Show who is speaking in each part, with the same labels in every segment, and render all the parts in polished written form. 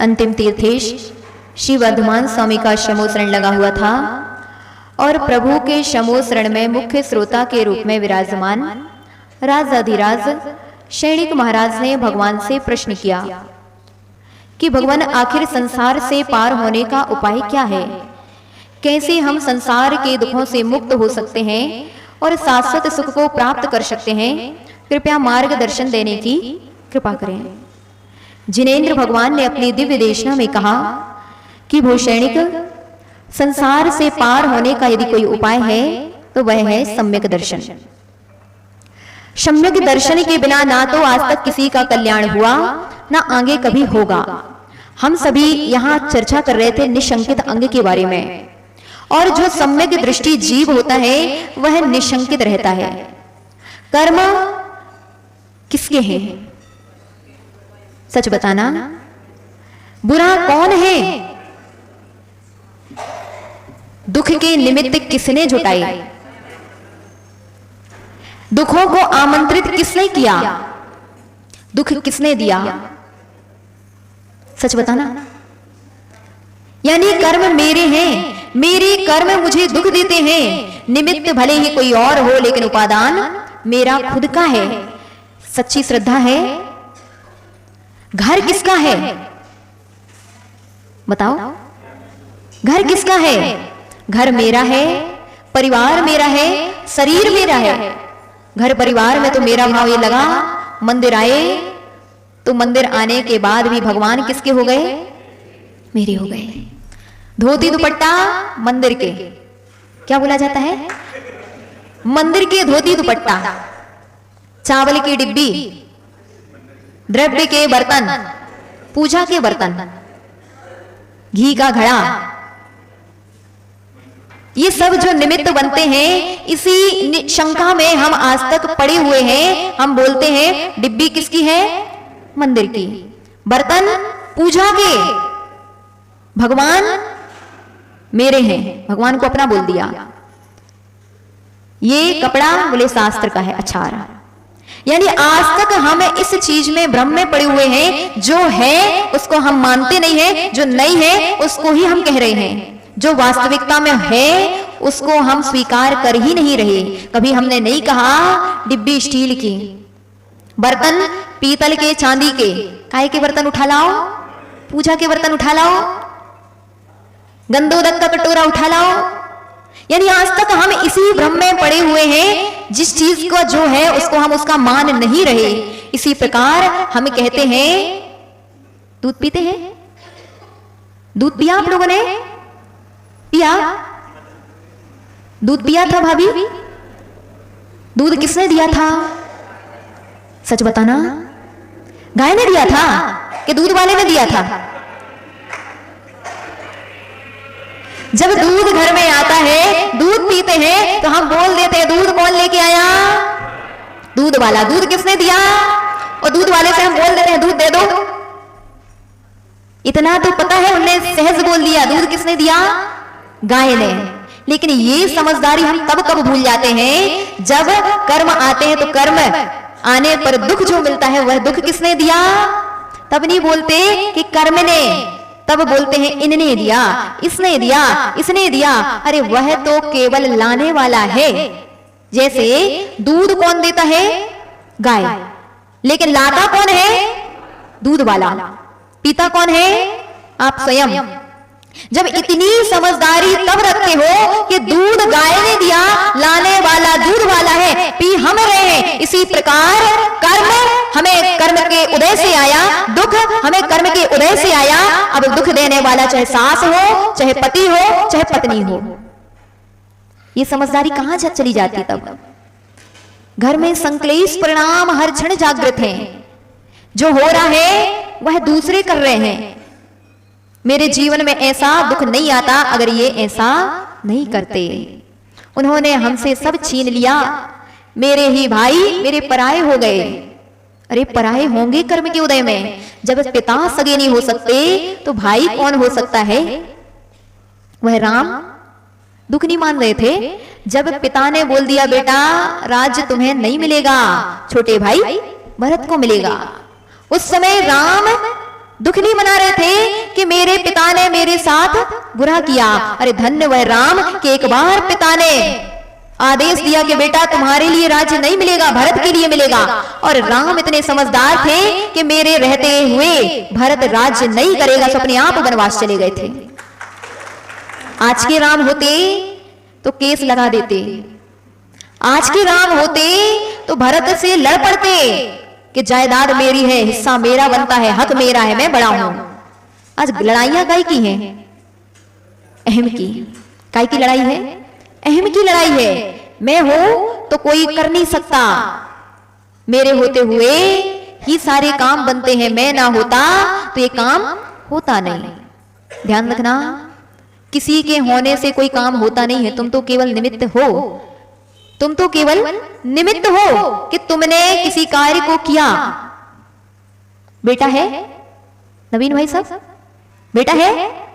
Speaker 1: अंतिम तीर्थेश श्री वर्धमान स्वामी का शमोसरण लगा हुआ था और प्रभु के शमोसरण में मुख्य श्रोता के रूप में विराजमान राजाधिराज शैणिक महाराज ने भगवान से प्रश्न किया कि भगवान, आखिर संसार से पार होने का उपाय क्या है? कैसे हम संसार के दुखों से मुक्त हो सकते हैं और शाश्वत सुख को प्राप्त कर सकते हैं? कृपया मार्गदर्शन देने की कृपा करें। जिनेंद्र भगवान ने अपनी दिव्य देशना में कहा कि भूषैणिक, संसार से पार होने का यदि कोई उपाय है तो वह है सम्यक दर्शन। सम्यक दर्शन के बिना ना तो आज तक किसी का कल्याण हुआ, ना आगे कभी होगा। हम सभी यहाँ चर्चा कर रहे थे निशंकित अंग के बारे में, और जो सम्यक दृष्टि जीव होता है वह निशंकित रहता है। कर्म किसके हैं? सच बताना, बुरा कौन है? दुख के निमित्त किसने जुटाए? दुखों को आमंत्रित किसने किया? दुख किसने दिया? सच बताना। यानी कर्म मेरे हैं, मेरे कर्म मुझे दुख देते हैं। निमित्त भले ही कोई और हो, लेकिन उपादान मेरा खुद का है। सच्ची श्रद्धा है। घर किसका है? बताओ, घर किसका है? घर मेरा है, परिवार मेरा है, शरीर मेरा है। घर परिवार में तो मेरा भाव ये लगा, मंदिर आए तो मंदिर आने के बाद भी भगवान किसके हो गए? मेरे हो गए। धोती दुपट्टा मंदिर के, क्या बोला जाता है? मंदिर के धोती दुपट्टा, चावल की डिब्बी, द्रव्य के बर्तन, पूजा के बर्तन, घी का घड़ा, ये सब जो निमित्त बनते हैं, इसी शंका में हम आज तक पड़े हुए हैं। हम बोलते हैं डिब्बी किसकी है? मंदिर की। बर्तन पूजा के, भगवान मेरे हैं। भगवान को अपना बोल दिया। ये कपड़ा बोले शास्त्र का है। अच्छा आ रहा, यानी आज तक हम इस चीज में भ्रम में पड़े हुए हैं। जो है उसको हम मानते नहीं है, जो नहीं है उसको ही हम कह रहे हैं। जो वास्तविकता में है उसको हम स्वीकार कर ही नहीं रहे। कभी हमने नहीं कहा डिब्बी स्टील की, बर्तन पीतल के, चांदी के, काहे के बर्तन उठा लाओ, पूजा के बर्तन उठा लाओ, गंदोदक का कटोरा उठा लाओ। यानी आज तक हम इसी भ्रम में पड़े हुए हैं। जिस चीज को जो है उसको हम उसका मान नहीं रहे। इसी प्रकार हम कहते हैं दूध पीते हैं। दूध पिया आप लोगों ने? पिया? दूध पिया था भाभी? दूध किसने दिया था? सच बताना। गाय ने दिया था कि दूध वाले ने दिया था? जब दूध घर में आता है, दूध पीते हैं तो हम बोल देते हैं दूध कौन लेके आया? दूध वाला। दूध किसने दिया? और दूध वाले से हम बोल देते हैं दूध दे दो। इतना तो पता है, उन्हें सहज बोल दिया। दूध किसने दिया? गाय ने। लेकिन ये समझदारी हम तब कब भूल जाते हैं जब कर्म आते हैं। तो कर्म आने पर दुख जो मिलता है वह दुख किसने दिया? तब नहीं बोलते कि कर्म ने, तब बोलते हैं इनने दिया, इसने दिया, इसने दिया। अरे वह तो केवल लाने वाला है। जैसे दूध कौन देता है? गाय। लेकिन लाता कौन है? दूध वाला। पीता कौन है? आप स्वयं। जब इतनी समझदारी तब रखते हो कि दूध गाय ने दिया, लाने वाला दूध वाला है, पी हम रहे हैं। इसी प्रकार कर्म हमें कर्म के उदय से आया, दुख हमें कर्म के उदय से आया। अब दुख देने वाला चाहे सास हो, चाहे पति हो, चाहे पत्नी हो। ये समझदारी कहां चली जाती? तब घर में संक्लेश परिणाम हर क्षण जागृत हैं। जो हो रहा है वह दूसरे कर रहे हैं। मेरे जीवन में ऐसा दुख नहीं आता अगर ये ऐसा नहीं करते। उन्होंने हमसे सब छीन लिया। मेरे ही भाई मेरे पराये हो गए। अरे पराये होंगे कर्म के उदय में। जब पिता सगे नहीं हो सकते तो भाई कौन हो सकता है? वह राम दुख नहीं मान रहे थे। जब पिता ने बोल दिया बेटा राज्य तुम्हें नहीं मिलेगा, छोटे भाई भरत को मिलेगा, उस समय राम दुख नहीं मना रहे थे कि मेरे पिता ने मेरे साथ बुरा किया। अरे धन्य वह राम कि एक बार पिता ने आदेश दिया कि बेटा तुम्हारे लिए राज्य नहीं मिलेगा, भरत के लिए मिलेगा। और राम इतने समझदार थे कि मेरे रहते हुए भरत राज्य नहीं करेगा, तो अपने आप वनवास चले गए थे। आज के राम होते तो केस लगा देते, आज के राम होते तो भरत से लड़ पड़ते कि जायदाद मेरी है, हिस्सा मेरा बनता है, हक मेरा है, मैं बड़ा हूं। आज लड़ाइयां काय की हैं? अहम की। काय की लड़ाई है? अहम की लड़ाई है। मैं हूं तो कोई कर नहीं सकता, मेरे होते हुए ही सारे काम बनते हैं, मैं ना होता तो ये काम होता नहीं। ध्यान रखना, किसी के होने से कोई काम होता नहीं है, तुम तो केवल निमित्त हो। तुम तो केवल निमित्त हो कि तुमने किसी कार्य को किया। बेटा है नवीन भाई साहब, बेटा है,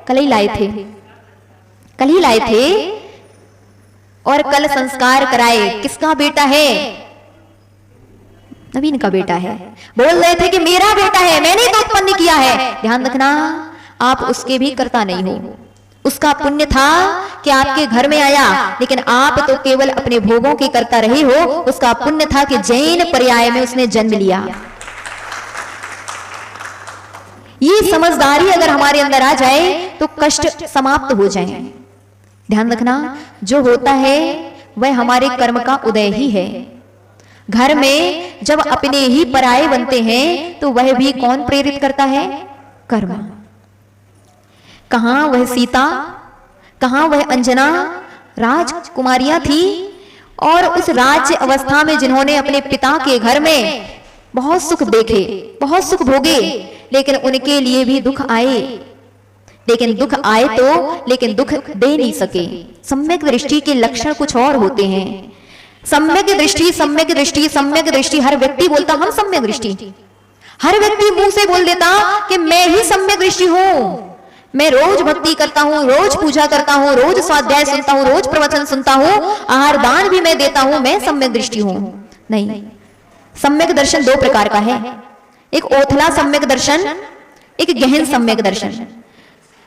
Speaker 1: कल ही लाए थे, कल ही लाए थे और कल संस्कार कराए। किसका बेटा है? नवीन का बेटा है। बोल रहे थे कि मेरा बेटा है, मैंने तो उत्पन्न किया है। ध्यान रखना, आप उसके भी कर्ता नहीं हो। उसका पुण्य था कि आपके घर में आया, लेकिन आप तो केवल अपने भोगों के कर्ता रहे हो। उसका पुण्य था कि जैन पर्याय में उसने जन्म लिया। ये समझदारी अगर हमारे अंदर आ जाए तो कष्ट समाप्त हो जाए। ध्यान रखना, जो होता है वह हमारे कर्म का उदय ही है। घर में जब अपने ही पराये बनते हैं तो वह भी कौन प्रेरित करता है? कर्म। कहां वह सीता, कहां वह अंजना राजकुमारियां थी, और उस राज्य अवस्था में जिन्होंने अपने पिता के घर में बहुत सुख देखे, बहुत सुख भोगे, लेकिन उनके लिए भी दुख आए। लेकिन दुख आए तो, लेकिन दुख दे नहीं सके। सम्यक दृष्टि के लक्षण कुछ और होते हैं। सम्यक दृष्टि, सम्यक दृष्टि, सम्यक दृष्टि। हर व्यक्ति बोलता हम सम्यक दृष्टि, हर व्यक्ति मुंह से बोल देता कि मैं ही सम्यक दृष्टि हूं, मैं रोज भक्ति करता हूँ, रोज पूजा करता हूँ, रोज स्वाध्याय सुनता हूँ, रोज प्रवचन सुनता हूँ, आहार दान भी मैं देता हूँ, मैं सम्यक दृष्टि हूं। नहीं, सम्यक दर्शन दो प्रकार का है। एक ओथला सम्यक दर्शन, एक गहन सम्यक दर्शन।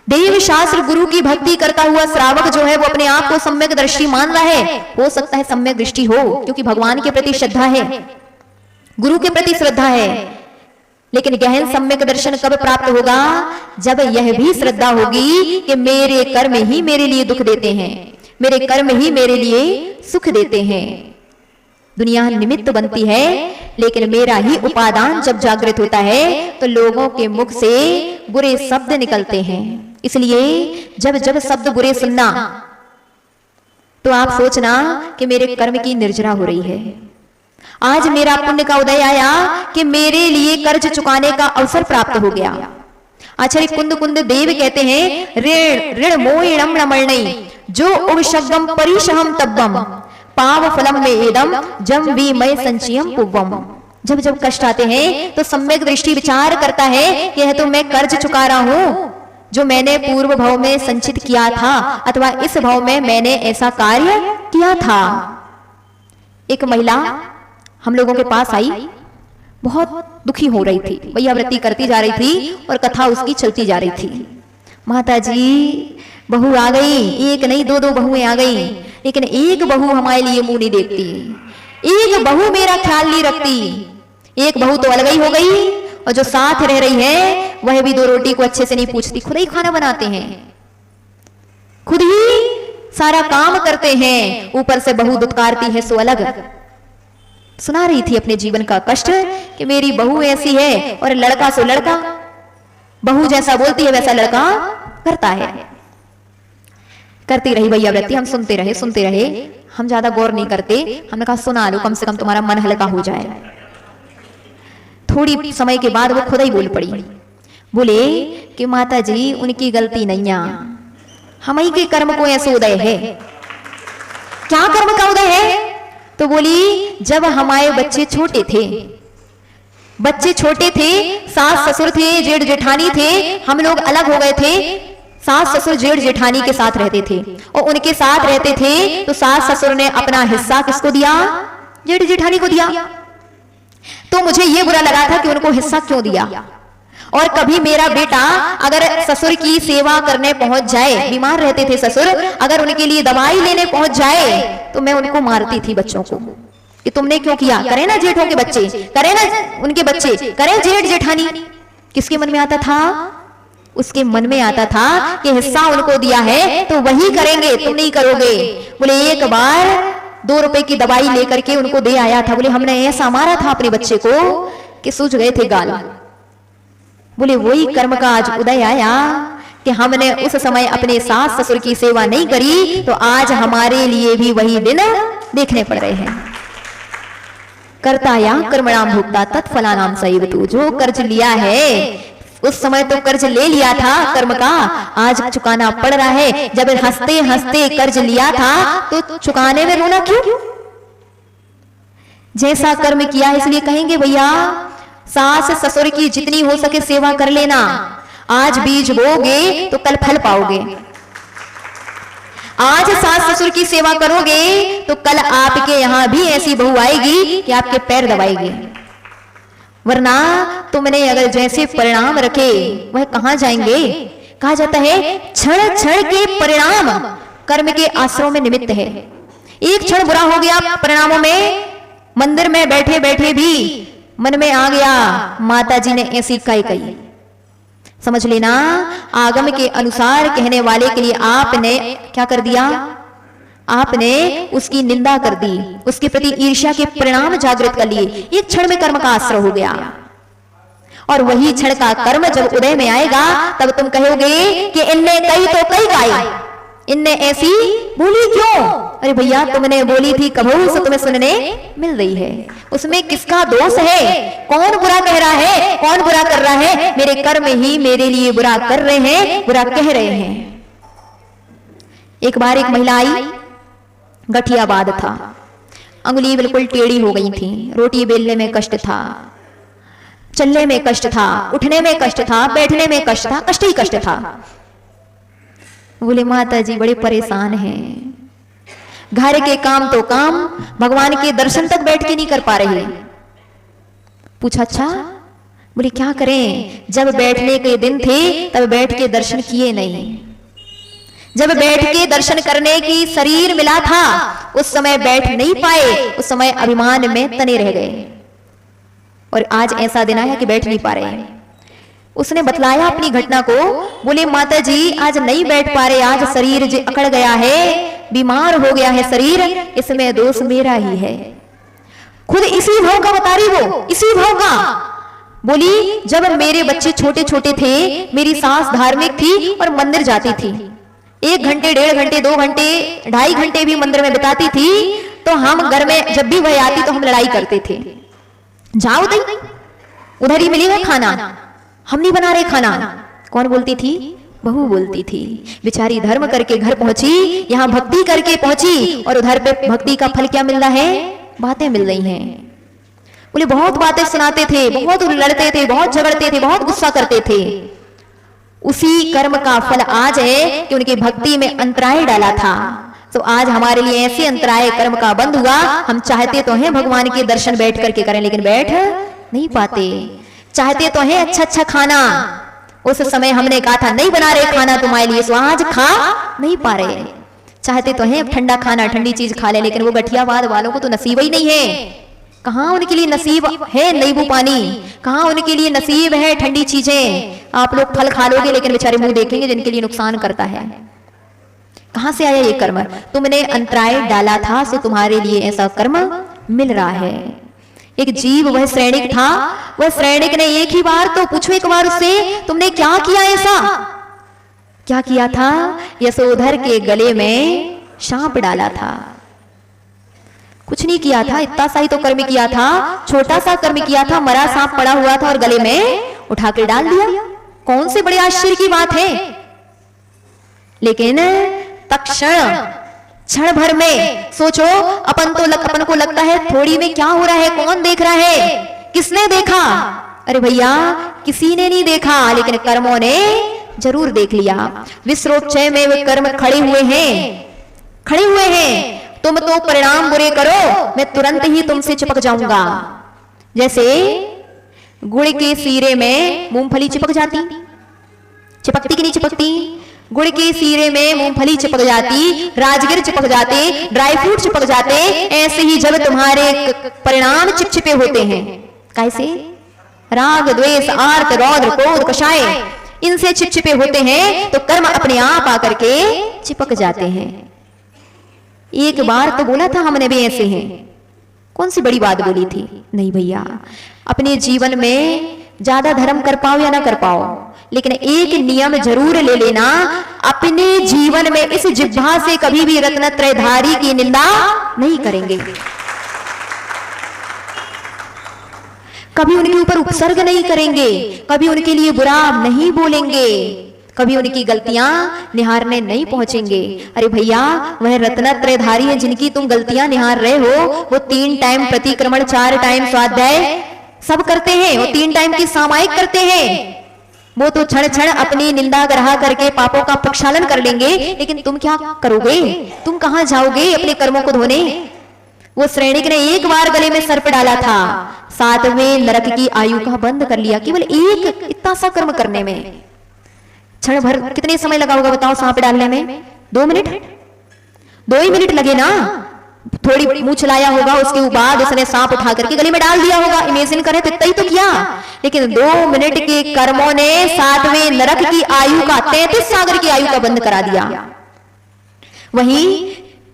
Speaker 1: देव शास्त्र गुरु की भक्ति करता हुआ श्रावक जो है वो अपने आप को सम्यक दृष्टि मान रहा है। हो सकता है सम्यक दृष्टि हो, क्योंकि भगवान के प्रति श्रद्धा है, गुरु के प्रति श्रद्धा है। लेकिन गहन सम्यक दर्शन कब प्राप्त होगा? जब यह भी श्रद्धा होगी कि मेरे कर्म ही मेरे लिए दुख देते हैं, मेरे कर्म ही मेरे लिए सुख देते हैं। दुनिया निमित्त बनती है, लेकिन मेरा ही उपादान जब जागृत होता है तो लोगों के मुख से बुरे शब्द निकलते हैं। इसलिए जब जब शब्द बुरे सुनना तो आप सोचना कि मेरे कर्म की निर्जरा हो रही है। आज मेरा पुण्य का उदय आया कि मेरे लिए कर्ज चुकाने का अवसर प्राप्त हो गया। आचार्य कुंद कुंद देव कहते हैं, ऋण ऋण मोहिणम रमणई जो उगशगम परिशहम तब्बम पाव फलम में एदम जम वी मय संचयम पुव्वम। जब जब कष्ट आते हैं तो सम्यक दृष्टि विचार करता है कि यह तो मैं कर्ज चुका रहा हूं जो मैंने पूर्व भाव में संचित किया था, अथवा इस भाव में मैंने ऐसा कार्य किया था। एक महिला हम लोगों के पास आई, बहुत दुखी हो रही थी, भैया व्रती करती जा रही थी और कथा उसकी चलती जा रही थी। माता जी बहू आ गई, एक नहीं दो दो बहुएं आ गई, लेकिन एक बहू हमारे लिए मुंह नहीं देखती, एक बहू मेरा ख्याल नहीं रखती। एक बहू तो अलग ही हो गई, और जो साथ रह रही है वह भी दो रोटी को अच्छे से नहीं पूछती, खुद ही खाना बनाते हैं, खुद ही सारा काम करते हैं, ऊपर से बहू दुत्कारती है सो अलग। सुना रही थी अपने जीवन का कष्ट कि मेरी बहू ऐसी है और लड़का सो लड़का, बहू जैसा बोलती है वैसा लड़का करता है। करती रही भैया व्रती, हम सुनते रहे, हम ज्यादा गौर नहीं करते। हमने कहा सुना लो, कम से कम तुम्हारा मन हल्का हो जाए। थोड़ी समय के बाद वो खुद ही बोल पड़ी, बोले कि माता जी उनकी गलती नहीं है, हम ही के कर्म को ऐसे उदय है। क्या कर्म का उदय है? तो बोली जब हमारे बच्चे छोटे थे, सास ससुर थे, जेठ जेठानी थे, हम लोग अलग हो गए थे। सास ससुर जेठ जेठानी के साथ रहते थे, और उनके साथ रहते थे तो सास ससुर ने अपना हिस्सा किसको दिया? जेठ जेठानी को दिया। तो मुझे ये बुरा लगा था कि उनको हिस्सा क्यों दिया, और कभी मेरा बेटा अगर ससुर की सेवा करने पहुंच जाए, बीमार रहते थे ससुर, अगर उनके लिए दवाई लेने पहुंच जाए तो मैं उनको मारती थी बच्चों को कि तुमने क्यों किया। करे ना जेठों के बच्चे, करे ना उनके बच्चे, करे जेठ जेठानी। किसके मन में आता था? उसके मन में आता था कि हिस्सा उनको दिया है तो वही करेंगे, तुम नहीं करोगे। बोले एक बार 2 रुपए की दवाई लेकर के उनको दे आया था। बोले हमने ऐसा मारा था अपने बच्चे को कि सूज गए थे गाल। बोले वही कर्म का आज उदय आया कि हमने उस समय अपने सास ससुर की सेवा नहीं करी तो आज हमारे लिए भी वही दिन देखने पड़ रहे हैं। कर्ता या कर्मणाम भोक्ता तत्फलानाम सैवतु। जो कर्ज लिया है उस समय तो कर्ज ले लिया था कर्म का, आज चुकाना पड़ रहा है। जब हंसते हंसते कर्ज लिया था तो चुकाने में रोना क्यों? जैसा कर्म किया है इसलिए कहेंगे भैया सास ससुर की जितनी हो सके सेवा कर लेना। आज बीज बोगे तो कल फल पाओगे। आज सास ससुर की सेवा करोगे तो कल आपके यहां भी ऐसी बहू आएगी कि आपके पैर दबाएगी। वरना तुमने अगर जैसे परिणाम रखे वह कहां जाएंगे? कहा जाता है क्षण क्षण के परिणाम कर्म के आश्रम में निमित्त है। एक क्षण बुरा हो गया परिणामों में, मंदिर में बैठे बैठे भी मन में आ गया माता जी ने ऐसी कही, समझ लेना आगम के अनुसार कहने वाले के लिए आपने क्या कर दिया? आपने उसकी निंदा कर दी, उसके प्रति ईर्ष्या के परिणाम जागृत कर लिए। एक क्षण में कर्म का आश्रय हो गया और वही क्षण का कर्म जब उदय में आएगा तब तुम कहोगे कि इनने कही तो कही गाई, इनने ऐसी बोली क्यों? अरे भैया तुमने बोली थी कबहू से तुम्हें सुनने मिल रही है। उसमें किसका दोष है? कौन बुरा कह रहा है? कौन बुरा कर रहा है? मेरे कर्म ही मेरे लिए बुरा कर रहे हैं, बुरा कह रहे हैं। एक बार एक महिला आई, गठियाबाद था, अंगुली बिल्कुल टेढ़ी हो गई थी, रोटी बेलने में कष्ट था, चलने में कष्ट था, उठने में कष्ट था, बैठने में कष्ट था, कष्ट ही कष्ट था। बोले माता जी बड़े परेशान हैं, घर के काम तो काम, भगवान के दर्शन तक बैठ के नहीं कर पा रहे। पूछा अच्छा? बोले क्या करें, जब बैठने के दिन थे तब बैठ के दर्शन किए नहीं, जब बैठ के दर्शन करने की शरीर मिला था उस समय बैठ नहीं पाए, उस समय अभिमान में तने रह गए और आज ऐसा दिन आया कि बैठ नहीं पा रहे। उसने बतलाया अपनी घटना को। बोले माता जी आज नहीं बैठ पा रहे, आज शरीर जो अकड़ गया है, बीमार हो गया है शरीर, इसमें दोष मेरा ही है। खुद इसी भाव का बता रही वो, इसी भाव का। बोली जब मेरे बच्चे छोटे छोटे थे मेरी सास धार्मिक थी और मंदिर जाती थी, 1 घंटे 1.5 घंटे 2 घंटे 2.5 घंटे भी मंदिर में बिताती थी, तो हम घर में जब भी वह आती तो हम लड़ाई करते थे, जाओ दई उधर ही मिलेगा खाना, हम नहीं बना रहे खाना। कौन बोलती थी? बहू बोलती थी। बेचारी धर्म करके घर पहुंची, यहाँ भक्ति करके पहुंची और उधर पे भक्ति का फल क्या मिल रहा है? बातें मिल रही हैं। बोले बहुत बातें सुनाते थे, बहुत लड़ते थे, बहुत झगड़ते थे, बहुत गुस्सा करते थे। उसी कर्म का फल आज है कि उनकी भक्ति में अंतराय डाला था। तो आज हमारे लिए ऐसे अंतराय कर्म का बंद हुआ। हम चाहते तो हैं भगवान के दर्शन बैठ करके करें, लेकिन बैठ नहीं पाते। चाहते तो हैं अच्छा अच्छा खाना, उस समय हमने कहा था नहीं बना रहे खाना तुम्हारे लिए, तो आज खा नहीं पा रहे। चाहते तो हैं ठंडा खाना, ठंडी चीज खा ले, लेकिन वो गठियाबाद वालों को तो नसीब ही नहीं है। कहाँ उनके लिए नसीब है नींबू पानी, कहाँ उनके लिए नसीब है ठंडी चीजें। आप लोग फल खा लोगे लेकिन बेचारे मुंह देखेंगे जिनके लिए नुकसान करता है। कहां से आया ये कर्म? तुमने अंतराय डाला था सो तुम्हारे लिए ऐसा कर्म मिल रहा है। एक जीव वह श्रेणिक था, वह श्रेणिक ने एक ही बार तो पूछो एक बार उससे तुमने क्या किया ऐसा? क्या किया था? यशोधर के गले में सांप डाला था। कुछ नहीं किया था, इतना सा ही तो कर्म किया था, छोटा सा कर्म किया था। मरा सांप पड़ा हुआ था और गले में उठा कर डाल दिया। कौन से बड़े आश्चर्य की बात है। लेकिन तत्क्षण क्षण भर में सोचो, अपन को लगता है थोड़ी में क्या हो रहा है, कौन देख रहा है, किसने देखा? अरे भैया किसी ने नहीं देखा, लेकिन कर्मों ने जरूर देख लिया। विश्रोपचय में वे कर्म खड़े हुए हैं। तुम तो परिणाम बुरे करो, मैं तुरंत ही तुमसे चिपक जाऊंगा। जैसे गुड़ के सीरे में मूंगफली चिपक जाती, चिपकती कि नहीं चिपकती? गुड़ के सीरे में मूंगफली चिपक जाती, राजगिर चिपक जाते, ड्राई फ्रूट चिपक जाते। ऐसे ही जब तुम्हारे परिणाम चिपचिपे होते हैं, कैसे? राग द्वेष आर्त रौद्र क्रोध कषाय, इनसे चिपचिपे होते हैं तो कर्म अपने आप आकर के चिपक जाते हैं। एक बार तो बोला था हमने भी ऐसे हैं, कौन सी बड़ी बात बोली थी? नहीं भैया, अपने जीवन में ज्यादा धर्म कर पाओ या ना कर पाओ, लेकिन एक नियम जरूर ले लेना, अपने जीवन में इस जिह्वा से कभी भी रत्नत्रयधारी की निंदा नहीं करेंगे, कभी उनके ऊपर उपसर्ग नहीं करेंगे, कभी उनके लिए बुरा नहीं बोलेंगे, कभी उनकी गलतियां निहारने नहीं पहुंचेंगे। अरे भैया, वह रत्नत्रयधारी है जिनकी तुम गलतियां निहार रहे हो, वो 3 टाइम प्रतिक्रमण, 4 टाइम स्वाध्याय सब करते हैं, वो 3 टाइम की सामायिक करते हैं। वो तो क्षण क्षण अपनी निंदा ग्रह करके पापों का प्रक्षालन कर लेंगे, लेकिन तुम क्या करोगे? तुम कहां जाओगे अपने कर्मों को धोने? वो श्रेणिक ने एक बार गले में सर्प डाला था, 7वें नरक की आयु का बंद कर लिया, केवल एक इतना सा कर्म करने में। क्षण भर कितने समय लगा होगा बताओ सांप डालने में? 2 मिनट, 2 ही मिनट लगे ना। थोड़ी मुंह चलाया होगा, उसके बाद उसने सांप उठा करके गले में डाल दिया होगा। इमेजिन करें तो इतना ही तो किया, लेकिन 2 मिनट के कर्मों ने 7वें नरक की आयु का, 33 सागर की आयु का बंद करा दिया। वहीं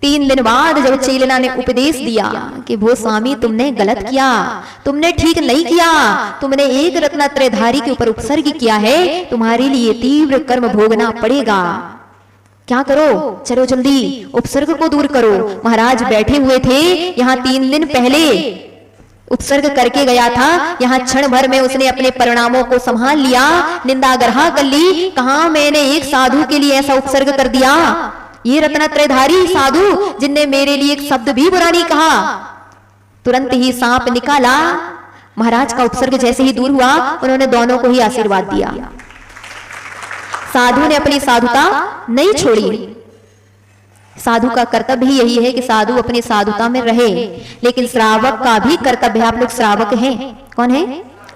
Speaker 1: 3 दिन बाद जब चेलना ने उपदेश दिया कि वो स्वामी तुमने गलत किया, तुमने ठीक नहीं किया, तुमने एक रत्नत्रयधारी के ऊपर उपसर्ग किया है, तुम्हारे लिए तीव्र कर्म भोगना पड़ेगा। क्या करो? चलो जल्दी उपसर्ग को दूर करो। महाराज बैठे हुए थे, यहाँ 3 दिन पहले उपसर्ग करके गया था, यहाँ क्षण भर में उसने अपने परिणामों को संभाल लिया, निंदा ग्रह कर ली। कहा मैंने एक साधु के लिए ऐसा उपसर्ग कर दिया, ये रत्नत्रयधारी साधु जिनने मेरे लिए एक शब्द भी बुरा नहीं कहा। तुरंत ही सांप निकाला, महाराज का उपसर्ग जैसे ही दूर हुआ, उन्होंने दोनों को ही आशीर्वाद दिया। साधु ने अपनी साधुता नहीं छोड़ी। साधु का कर्तव्य ही यही है कि साधु अपनी साधुता में रहे, लेकिन श्रावक का भी कर्तव्य है। आप लोग श्रावक हैं, कौन है?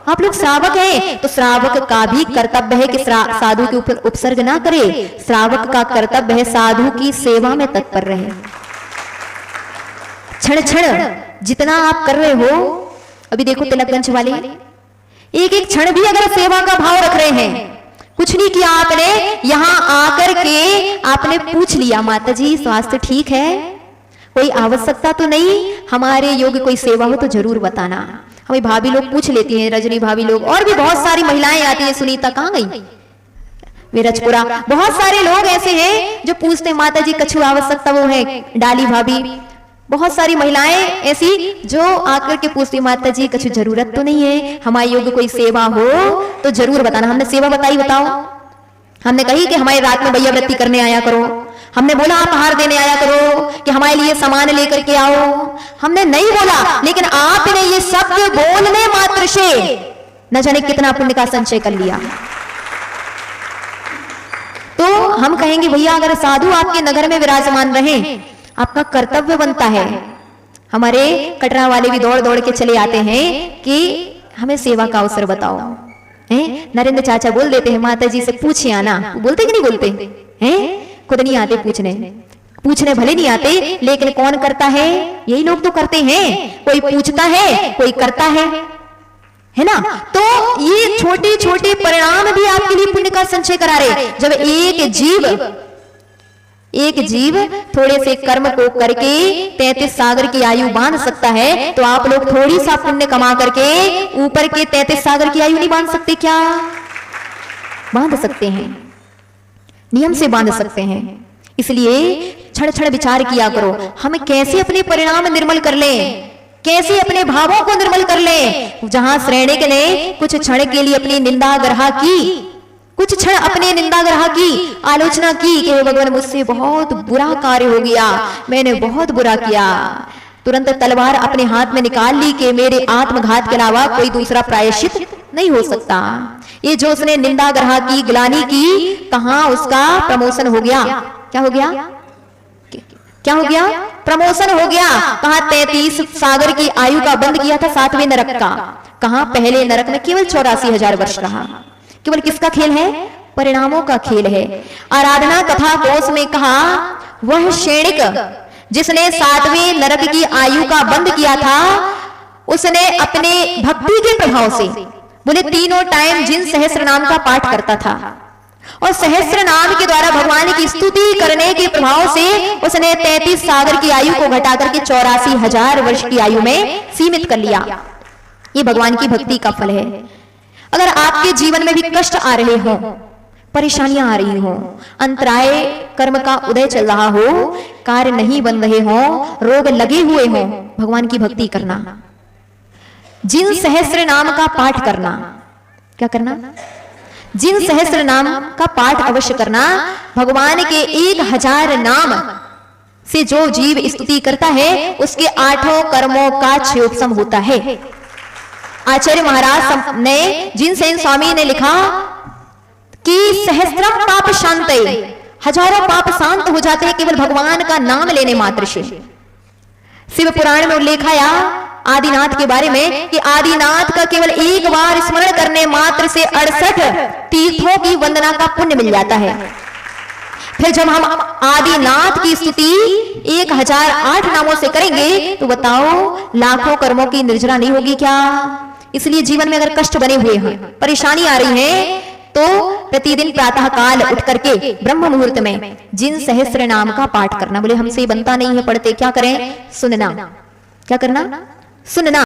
Speaker 1: आप लोग श्रावक हैं, तो श्रावक का भी कर्तव्य है कि साधु के ऊपर उपसर्ग ना करे। श्रावक का कर्तव्य है साधु की सेवा में तत्पर रहे। क्षण क्षण जितना आप कर रहे हो, अभी देखो तिलकगंज वाले एक एक क्षण भी अगर सेवा का भाव रख रहे हैं, कुछ नहीं किया आपने, यहां आकर के आपने पूछ लिया माता जी स्वास्थ्य ठीक है, कोई आवश्यकता तो नहीं, हमारे योग्य कोई सेवा हो तो जरूर बताना। हमें भाभी लोग पूछ लेती हैं, रजनी भाभी लोग, और भी बहुत सारी महिलाएं आती हैं। सुनीता कहाँ गई? विरजपुरा, बहुत सारे लोग ऐसे हैं जो पूछते हैं माता जी कछु आवश्यकता वो है, डाली भाभी, बहुत सारी महिलाएं ऐसी जो आकर के पूछती माता जी कुछ जरूरत तो नहीं है, हमारे योग्य कोई सेवा हो तो जरूर बताना। हमने सेवा बताई, बताओ। हमने कही कि हमारी रात में भैया वृत्ति करने आया करो, हमने बोला आप आहार देने आया करो, कि हमारे लिए सामान लेकर के आओ, हमने नहीं बोला, लेकिन आपने ये शब्द बोलने मात्र से न जाने कितना पुण्य का संचय कर लिया। तो हम कहेंगे भैया अगर साधु आपके नगर में विराजमान रहे, आपका कर्तव्य बनता है। हमारे कटरा वाले भी दौड़ दौड़ के चले आते हैं कि हमें सेवा का अवसर बताओ। नरेंद्र चाचा बोल देते हैं माता जी से पूछे आना, बोलते कि नहीं बोलते हैं? खुद नहीं आते पूछने, पूछने भले नहीं आते, लेकिन कौन करता है? यही लोग तो करते हैं। कोई पूछता है, कोई करता है ना। तो ये छोटे छोटे परिणाम भी आपके लिए पुण्य का संचय करा रहे। जब एक जीव थोड़े से कर्म को करके 33 सागर की आयु बांध सकता है, तो आप लोग थोड़ी सा पुण्य कमा करके ऊपर के 33 सागर की आयु नहीं बांध सकते क्या? बांध सकते हैं, नियम से बांध सकते हैं। इसलिए क्षण क्षण विचार किया करो, हम कैसे अपने परिणाम निर्मल कर लें, कैसे अपने भावों को निर्मल कर लें। जहां श्रेणिक ने कुछ क्षण के लिए अपनी निंदा ग्रह की, कुछ क्षण अपने निंदा ग्रह की आलोचना की कि भगवान मुझसे बहुत बुरा कार्य हो गया, मैंने बहुत बुरा किया, तुरंत तलवार अपने हाथ में निकाल ली कि मेरे आत्मघात के अलावा कोई दूसरा प्रायश्चित नहीं हो सकता। ये जो उसने निंदा ग्रह की, ग्लानि की, कहां उसका प्रमोशन हो गया? क्या हो गया? क्या हो गया? प्रमोशन हो गया। कहा 33 सागर की आयु का बंद किया था 7वें नरक का। कहा पहले नरक में केवल 84,000 वर्ष रहा। केवल किसका खेल है? परिणामों का खेल है। आराधना कथा कोश में कहा वह क्षणिक जिसने 7वें नरक की आयु का बंद किया था, उसने अपने भक्ति के प्रभाव से बोले तीनों टाइम जिन सहस्त्र नाम का पाठ करता था और सहस्त्र नाम के द्वारा भगवान की स्तुति करने के प्रभाव से उसने 33 सागर की आयु को घटा करके 84,000 वर्ष की आयु में सीमित कर लिया। ये भगवान की भक्ति का फल है। अगर आपके जीवन में भी कष्ट आ रहे हो, परेशानियां आ रही हो, अंतराय कर्म का उदय चल रहा हो, कार्य नहीं बन रहे हो, रोग लगे हुए हो, भगवान की भक्ति करना, जिन सहस्त्र नाम का पाठ करना। क्या करना? जिन सहस्त्र नाम का पाठ अवश्य करना। भगवान के 1000 नाम से जो जीव स्तुति करता है उसके 8 कर्मों का क्षयोपशम होता है। आचार्य महाराज ने जिनसेन स्वामी ने लिखा कि सहस्त्रम पाप शांते, हजारों पाप शांत हो जाते हैं केवल भगवान का नाम लेने मात्र से। शिव पुराण में उल्लेख आया आदिनाथ के बारे में कि आदिनाथ का केवल एक बार स्मरण करने मात्र से 68 तीर्थों की वंदना का पुण्य मिल जाता है। फिर जब हम आदिनाथ की स्तुति 1008 नामों से करेंगे तो बताओ लाखों कर्मों की निर्जरा नहीं होगी क्या? इसलिए जीवन में अगर कष्ट बने हुए हैं, परेशानी आ रही है, तो प्रतिदिन प्रातः काल उठ करके ब्रह्म मुहूर्त में जिन सहस्त्र नाम का पाठ करना। बोले हमसे बनता नहीं है पढ़ते, क्या करें? सुनना। क्या करना? सुनना।